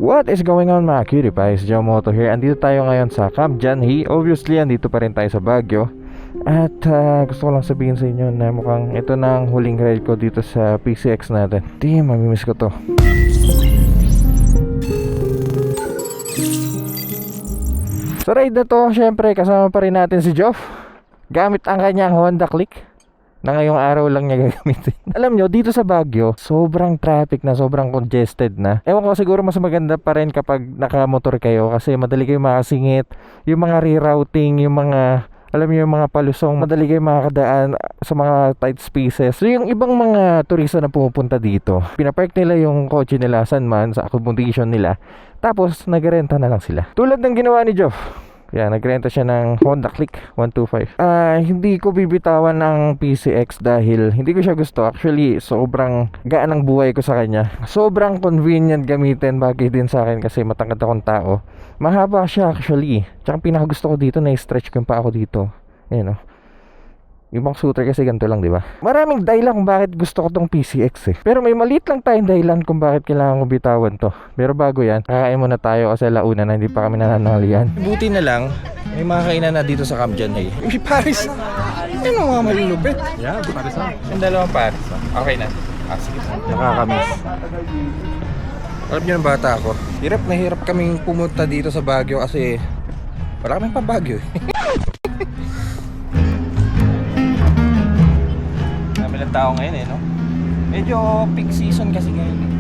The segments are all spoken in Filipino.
What is going on mga cutie pies? Joe Moto here. Andito tayo ngayon sa Camp Janhi. Obviously, andito pa rin tayo sa Baguio. At gusto ko lang sabihin sa inyo na mukhang ito na ang huling ride ko dito sa PCX natin. Mamimiss ko to. Sa ride na to, syempre kasama pa rin natin si Joff. Gamit ang kanyang Honda Click na ngayong araw lang niya gagamitin. Alam nyo, dito sa Baguio, sobrang traffic na, sobrang congested na. Ewan ko, siguro mas maganda pa rin kapag nakamotor kayo kasi madali kayo makasingit. Yung mga rerouting, yung mga, alam nyo, yung mga palusong, madali kayo makakadaan sa mga tight spaces. So yung ibang mga turista na pumupunta dito, pinapark nila yung kotse nila saan man, sa accommodation nila. Tapos nagrenta na lang sila. Tulad ng ginawa ni Joff. Yan, nagrenta siya ng Honda Click 125. Hindi ko bibitawan ng PCX dahil hindi ko siya gusto. Actually, sobrang gaan ang buhay ko sa kanya. Sobrang convenient gamitin, bagay din sa akin kasi matangkad akong tao. Mahaba siya actually. Tsaka pinakagusto ko dito, na-stretch ko yung pa ako dito. Ayan o. Ibang scooter kasi ganito lang, di ba? Maraming dahilan kung bakit gusto ko tong PCX eh. Pero may maliit lang tayong dahilan kung bakit kailangan ko bitawan to. Pero bago yan, kakain muna tayo kasi launa na hindi pa kami nananalian. Buti na lang, may mga kainan na dito sa Camp Janhi. Yung Paris, ano mga malulupit? Yeah, Paris na. Yung dalawang Paris. Okay na. Sige. Nakakamiss. Alam niyo ng bata ako, hirap na hirap kaming pumunta dito sa Baguio kasi wala kaming pang Baguio eh. Dami ng tao ngayon eh, no? Medyo peak season kasi ngayon eh.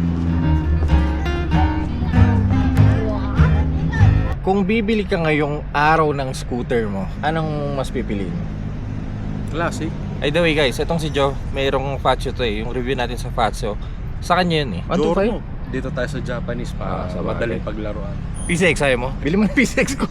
Kung bibili ka ngayong araw ng scooter mo, anong mas pipiliin mo? Classic. By the way guys, itong si Joe, mayroong Faccio to eh. Yung review natin sa Faccio, sa kanya yun eh. 125? Dito tayo sa Japanese para sa madaling paglaruan. PCX ayaw mo? Bili mo ng PCX ko.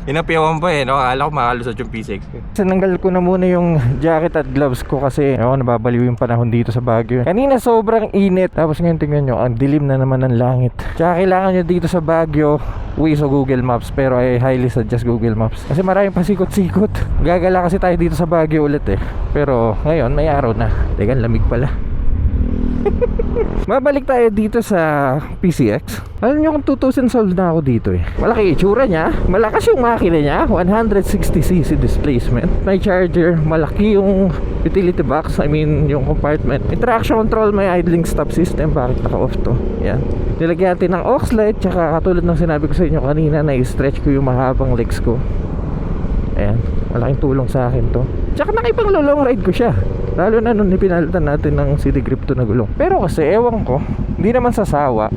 Inapiyawan pa eh, no? Akala ko makalusot yung PCX ko. Sinanggal ko na muna yung jacket at gloves ko kasi nababaliw yung panahon dito sa Baguio. Kanina sobrang init. Tapos ngayon tingnan nyo, ang dilim na naman ng langit. Tsaka kailangan nyo dito sa Baguio Waze o Google Maps, pero I highly suggest Google Maps kasi maraming pasikot-sikot. Gagala kasi tayo dito sa Baguio ulit eh. Pero ngayon may araw na. Teka, lamig pala. Mabalik tayo dito sa PCX. Alam nyo kung 2,000 sold na ako dito eh. Malaki itsura niya, malakas yung makina niya, 160cc displacement. May charger, malaki yung utility box, I mean yung compartment. May traction control, may idling stop system. Bakit naka-off to? Yan. Nilagyan natin ng aux light, tsaka katulad ng sinabi ko sa inyo kanina, na-stretch ko yung mahabang legs ko. Ayan, malaking tulong sa akin to. Tsaka nakipang-long ride ko siya. Lalo na nung pinalitan natin ng CD grip to na gulong. Pero kasi ewan ko, hindi naman sasawa.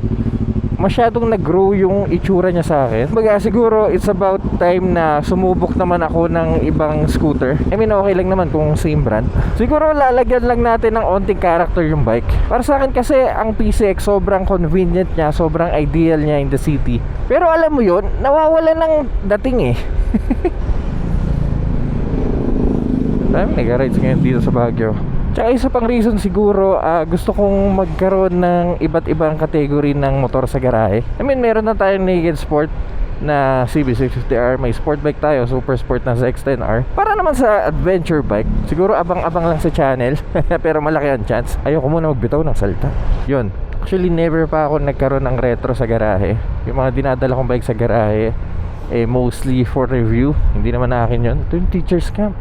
Masyadong nag-grow yung itsura niya sa akin. Baga siguro it's about time na sumubok naman ako ng ibang scooter. I mean okay lang naman kung same brand. Siguro lalagyan lang natin ng onting character yung bike. Para sa akin kasi ang PCX sobrang convenient niya, sobrang ideal niya in the city. Pero alam mo yun, nawawala ng dating eh. Dami nag-rides ngayon dito sa Baguio. Tsaka isa pang reason siguro, gusto kong magkaroon ng iba't ibang kategory ng motor sa garahe. I mean meron na tayong naked sport na CB650R, may sport bike tayo, super sport na sa X10R. Para naman sa adventure bike, siguro abang-abang lang sa channel. Pero malaki ang chance. Ayoko muna magbitaw ng salta. Yun, actually never pa ako nagkaroon ng retro sa garahe. Yung mga dinadala kong bike sa garahe mostly for review. Hindi naman akin yun. Ito yung teacher's camp.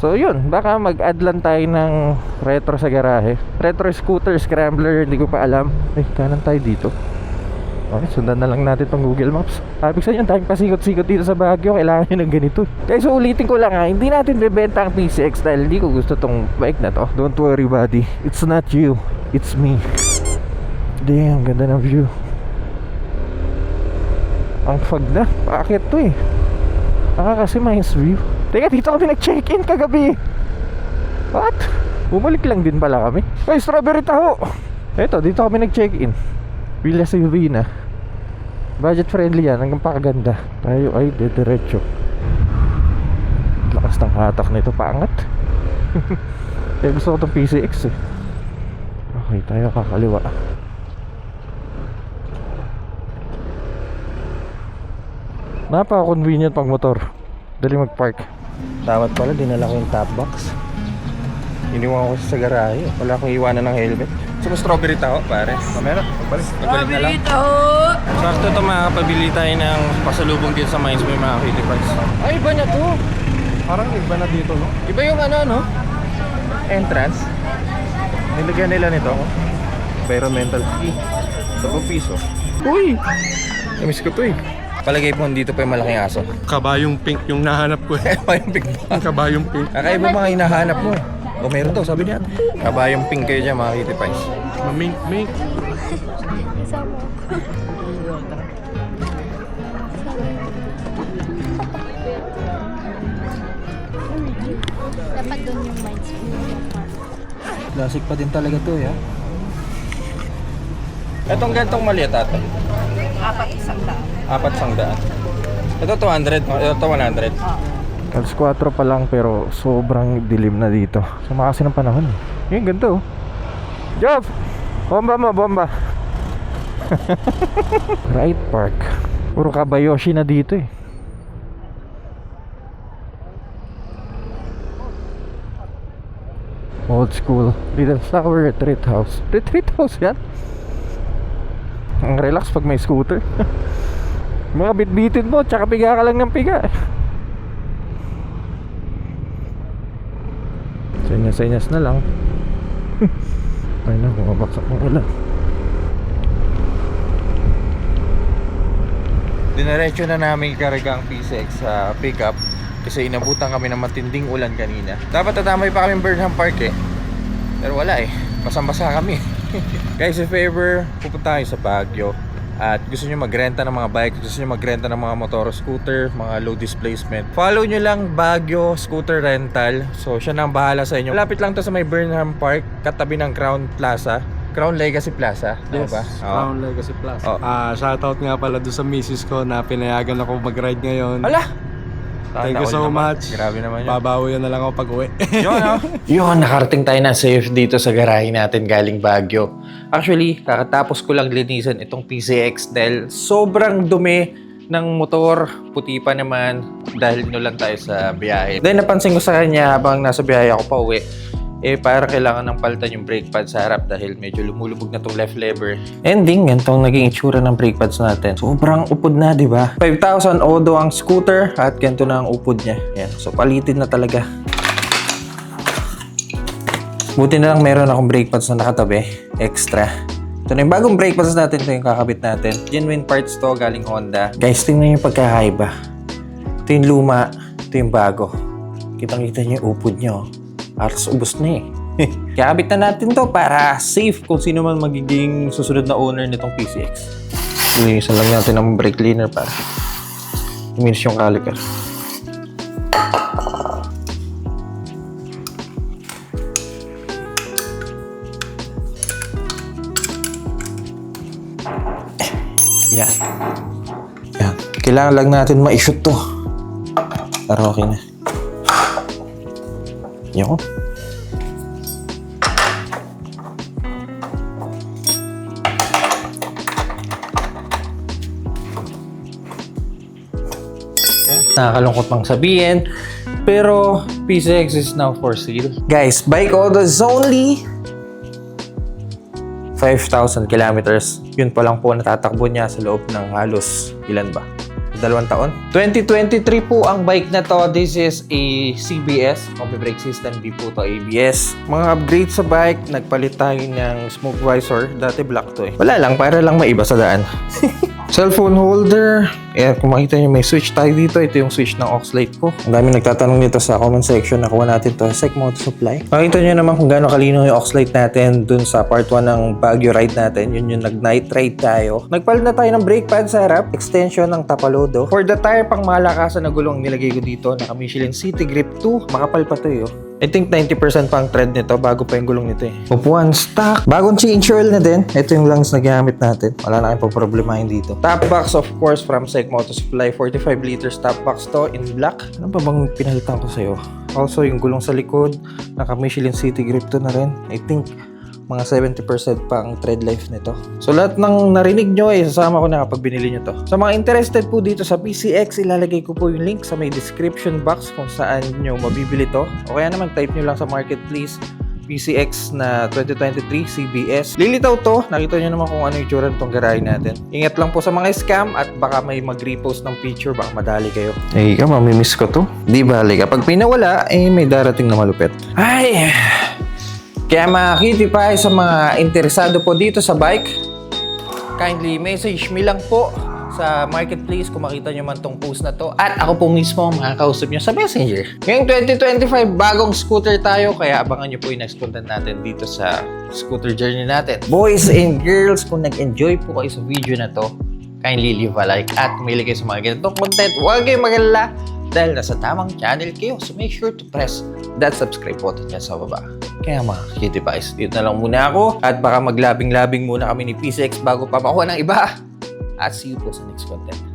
So yun, baka mag-add lang tayo ng retro sa garahe. Retro scooter, scrambler, hindi ko pa alam. Kanan tayo dito. Okay, sundan na lang natin tong Google Maps. Sabi sa inyo, tayong pasikot-sikot dito sa Baguio. Kailangan nyo ng ganito. Guys, so ulitin ko lang hindi natin bebenta ang PCX dahil hindi ko gusto tong bike na to. Don't worry buddy, it's not you, it's me. Damn, ganda ng view. Ang fog na, paakit to eh. Kasi nice view. Teka, dito kami nag-check-in kagabi. What? Bumalik lang din pala kami. Ay, strawberry taho. Eto, dito kami nag-check-in. Villa Silvina. Budget friendly yan, hanggang pakaganda. Tayo ay dediretso. Lakas ng hatak nito, paangat. Kaya gusto ko itong PCX eh. Okay, tayo kakaliwa. Napaka-convenient pang motor. Dali mag-park. Dapat pala dinala ko yung top box. Iniwan ko sa garahe. Wala akong iwanan ng helmet. Gusto mo strawberry taho, pare? Mamaya na, pagbalik. Pagbalik na lang. Sakto ito, makakapabili tayo ng pasalubong din sa Mines may mga Kitty Pies. Ay, iba na to. Parang iba na dito, no? Iba yung ano? Entrance. Nilagyan nila nito. Environmental fee. 10 piso. Uy! Namiss ko to eh. Palagay po dito pa yung malaking aso. Kabayong pink yung nahanap ko. Kabayong pink ba? Kabayong pink. Kakaiba mga hinahanap mo. O meron daw, sabi niya. Kabayong pink kayo dyan mga Kitty Pies. Mink. Dapat doon yung Mines. Classic pa din talaga to ya. Etong gantong maliit ata. Apat isang daan. Ito 200, ito 100. Alas 4 pa lang pero sobrang dilim na dito. Sama kasi ng panahon. Yung ganito. Job! Bomba mo, bomba. Right Park. Puro kabayoshi na dito eh. Old school. Little Flower Retreat House. Retreat House yan? Ang relax pag may scooter. Mga bitbitin mo, tsaka piga ka lang ng piga. Senyas-senyas na lang. Ay na, bumabaksak ng ulan. Dinaretso na namin karga ang PCX sa pickup kasi inabutan kami ng matinding ulan kanina. Dapat tatamay pa kami Burnham Park eh. Pero wala eh, basang-basa kami. Guys, if ever pupunta kayo sa Baguio at gusto nyo magrenta ng mga bike, gusto nyo magrenta ng mga motor, scooter, mga low displacement, follow nyo lang Baguio Scooter Rental. So siya na ang bahala sa inyo. Malapit lang to sa may Burnham Park, katabi ng Crown Plaza, Crown Legacy Plaza. Yes, ba? Crown Legacy Plus. Oh. Shoutout nga pala doon sa misis ko na pinayagan ako mag-ride ngayon. Hala! Thank you so much. Grabe naman yun. Babawi na lang ako pag uwi. Yun, no? Yun, nakarating tayo na safe dito sa garahe natin galing Baguio. Actually, kakatapos ko lang linisan itong PCX dahil sobrang dumi ng motor. Puti pa naman dahil inulan tayo sa biyahe. Then napansin ko sa kanya habang nasa biyahe ako pa uwi, para kailangan ng palitan yung brake pad sa harap dahil medyo lumulubog na tong left lever. Ending, ganitong naging itsura ng brake pads natin. Sobrang upod na, di ba? 5,000 odo ang scooter at ganito na ang upod niya. Yan. So, palitin na talaga. Buti na lang meron akong brake pads na nakatabi. Extra. Ito na yung bagong brake pads natin. Ito yung kakabit natin. Genuine parts to, galing Honda. Guys, tingnan yung pagkakaiba. Ito yung luma. Ito yung bago. Kitang-kita niyo yung upod niyo. Aras ubos na eh. Kakabit na natin to para safe kung sino man magiging susunod na owner nitong PCX. Linisan lang natin ng brake cleaner para i-minus yung caliper. Yan. Yan. Kailangan lang natin ma-shoot to. Para okay na. Yan. Nakakalungkot pang sabihin, pero PCX is now for sale. Guys, bike odo is only 5,000 kilometers. Yun pa lang po natatakbo niya sa loob ng halos ilan ba? 2 taon. 2023 po ang bike na to. This is a CBS, combi brake system, di po to ABS. Mga upgrade sa bike, nagpalit tayo ng smoke visor. Dati black to eh. Wala lang, para lang maiba sa daan. Cellphone holder. Ayan, kung makita nyo, may switch tayo dito. Ito yung switch ng aux light ko. Ang dami nagtatanong dito sa comment section. Nakuha natin to sa Sec Moto Supply. Makita nyo naman kung gaano kalino yung aux light natin dun sa part 1 ng Baguio ride natin. Yun yung nag-night ride tayo. Nagpalit na tayo ng brake pad sa harap. Extension ng Tapalodo. For the tire pang malakasan na gulong nilagay ko dito. Naka Michelin City Grip 2. Makapal pa to yun. I think 90% pa ang tread nito bago pa yung gulong nito eh. Upuan stock. Bagong change oil na din. Ito yung lungs na ginamit natin. Wala na kayong problemahin dito. Top box of course from Sec Moto Supply. 45 liters top box to in black. Ano pa bang pinalitan ko sa'yo? Also yung gulong sa likod. Naka Michelin City Grip 2 na rin. I think mga 70% pa ang tread life nito. So lahat ng narinig nyo ay sasama ko na kapag binili nyo to. Sa mga interested po dito sa PCX, ilalagay ko po yung link sa may description box kung saan nyo mabibili to. O kaya naman type nyo lang sa marketplace PCX na 2023 CBS. Lilitaw to. Nakita nyo naman kung ano yung itsura nitong garahe natin. Ingat lang po sa mga scam at baka may mag-repost ng picture, baka madali kayo. Eh, ka, mamimiss ko to. Di bali, kapag pinawala, may darating na malupit. Ay! Kaya mga Cutie Pie, sa mga interesado po dito sa bike, kindly message me lang po sa marketplace kung makita nyo man tong post na to. At ako po mismo makakausap nyo sa messenger. Ngayong 2025, bagong scooter tayo. Kaya abangan nyo po yung next content natin dito sa scooter journey natin. Boys and girls, kung nag-enjoy po kayo sa video na to, kindly leave a like at kumili kayo sa mga ganitong content. Huwag kayong mag-alala dahil nasa tamang channel kayo. So make sure to press that subscribe button dyan sa baba. Kaya mga Cutie Pies, dito na lang muna ako. At baka maglabing-labing muna kami ni PCX bago pa makuha ng iba. At see you po sa next content.